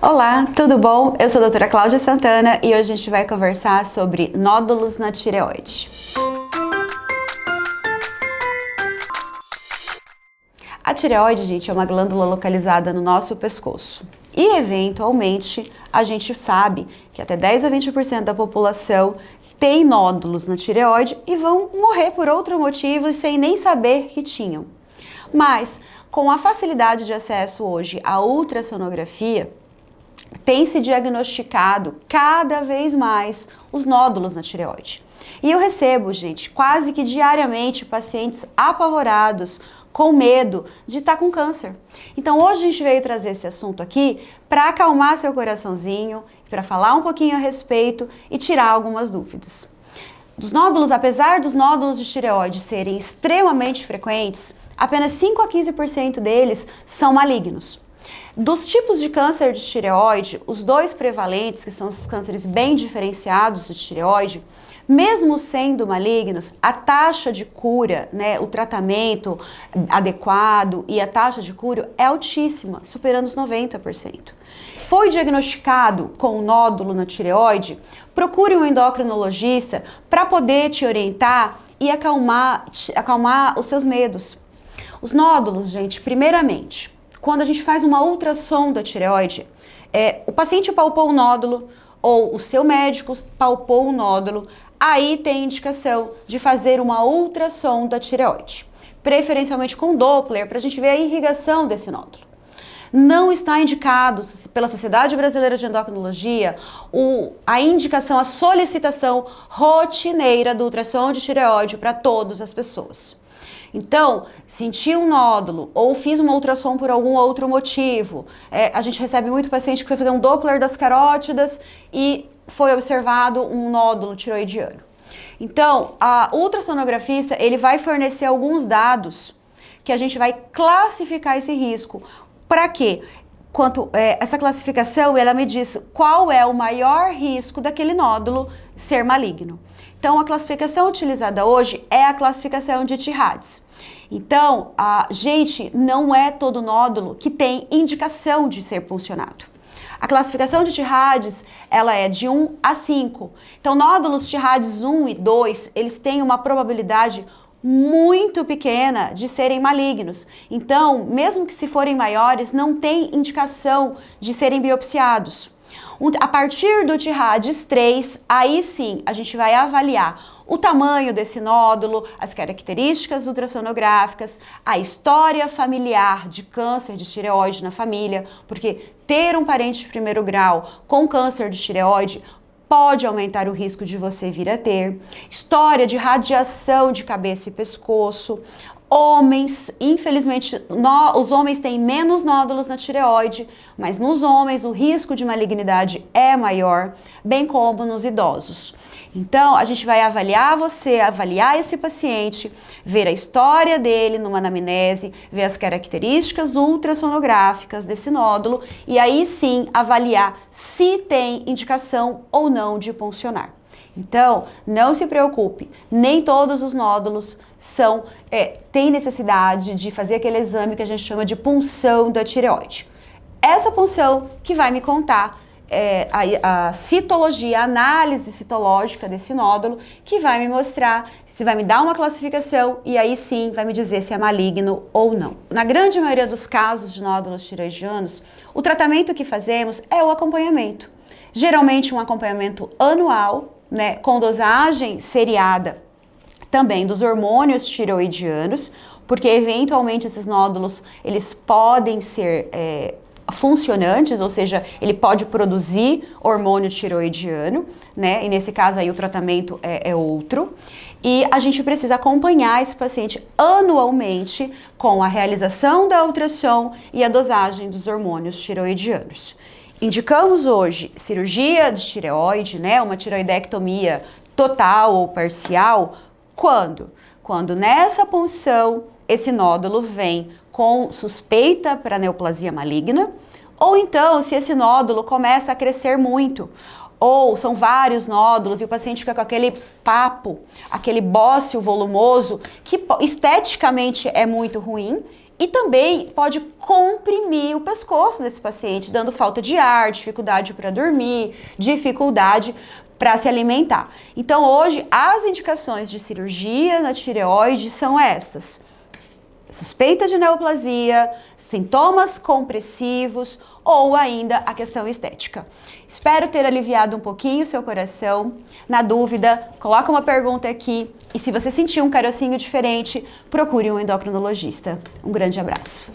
Olá, tudo bom? Eu sou a doutora Cláudia Santana e hoje a gente vai conversar sobre nódulos na tireoide. A tireoide, gente, é uma glândula localizada no nosso pescoço. E, eventualmente, a gente sabe que até 10 a 20% da população tem nódulos na tireoide e vão morrer por outro motivo sem nem saber que tinham. Mas, com a facilidade de acesso hoje à ultrassonografia, tem se diagnosticado cada vez mais os nódulos na tireoide. E eu recebo, gente, quase que diariamente pacientes apavorados, com medo de estar com câncer. Então hoje a gente veio trazer esse assunto aqui para acalmar seu coraçãozinho, para falar um pouquinho a respeito e tirar algumas dúvidas. Dos nódulos, apesar dos nódulos de tireoide serem extremamente frequentes, apenas 5 a 15% deles são malignos. Dos tipos de câncer de tireoide, os dois prevalentes, que são os cânceres bem diferenciados de tireoide, mesmo sendo malignos, a taxa de cura, o tratamento adequado e a taxa de cura é altíssima, superando os 90%. Foi diagnosticado com um nódulo na tireoide? Procure um endocrinologista para poder te orientar e acalmar os seus medos. Os nódulos, gente, primeiramente, quando a gente faz uma ultrassom da tireoide, o paciente palpou o nódulo ou o seu médico palpou o nódulo, aí tem indicação de fazer uma ultrassom da tireoide, preferencialmente com Doppler, para a gente ver a irrigação desse nódulo. Não está indicado pela Sociedade Brasileira de Endocrinologia a indicação, a solicitação rotineira do ultrassom de tireoide para todas as pessoas. Então, senti um nódulo ou fiz uma ultrassom por algum outro motivo, a gente recebe muito paciente que foi fazer um Doppler das carótidas e foi observado um nódulo tiroidiano. Então, a ultrassonografista, ele vai fornecer alguns dados que a gente vai classificar esse risco. Para quê? Essa classificação, ela me diz qual é o maior risco daquele nódulo ser maligno. Então, a classificação utilizada hoje é a classificação de Tirades. Então, gente, não é todo nódulo que tem indicação de ser puncionado. A classificação de Tirades, ela é de 1 a 5. Então, nódulos Tirades 1 e 2, eles têm uma probabilidade muito pequena de serem malignos. Então, mesmo que se forem maiores, não tem indicação de serem biopsiados. A partir do Tirades 3, aí sim, a gente vai avaliar o tamanho desse nódulo, as características ultrassonográficas, a história familiar de câncer de tireoide na família, porque ter um parente de primeiro grau com câncer de tireoide pode aumentar o risco de você vir a ter. História de radiação de cabeça e pescoço. Homens, infelizmente, os homens têm menos nódulos na tireoide, mas nos homens o risco de malignidade é maior, bem como nos idosos. Então, a gente vai avaliar esse paciente, ver a história dele numa anamnese, ver as características ultrassonográficas desse nódulo e aí sim avaliar se tem indicação ou não de puncionar. Então, não se preocupe, nem todos os nódulos têm necessidade de fazer aquele exame que a gente chama de punção da tireoide. Essa punção que vai me contar a citologia, a análise citológica desse nódulo, que vai me mostrar, se vai me dar uma classificação e aí sim vai me dizer se é maligno ou não. Na grande maioria dos casos de nódulos tireoidianos, o tratamento que fazemos é o acompanhamento. Geralmente um acompanhamento anual, com dosagem seriada também dos hormônios tireoidianos, porque eventualmente esses nódulos eles podem ser funcionantes, ou seja, ele pode produzir hormônio tireoidiano, e nesse caso aí o tratamento é outro. E a gente precisa acompanhar esse paciente anualmente com a realização da ultrassom e a dosagem dos hormônios tireoidianos. Indicamos hoje cirurgia de tireoide, uma tireoidectomia total ou parcial, quando? Quando nessa punção esse nódulo vem com suspeita para neoplasia maligna, ou então se esse nódulo começa a crescer muito, ou são vários nódulos e o paciente fica com aquele papo, aquele bócio volumoso, que esteticamente é muito ruim E também pode comprimir o pescoço desse paciente, dando falta de ar, dificuldade para dormir, dificuldade para se alimentar. Então, hoje, as indicações de cirurgia na tireoide são essas: suspeita de neoplasia, sintomas compressivos ou ainda a questão estética. Espero ter aliviado um pouquinho o seu coração. Na dúvida, coloca uma pergunta aqui e se você sentir um carocinho diferente, procure um endocrinologista. Um grande abraço.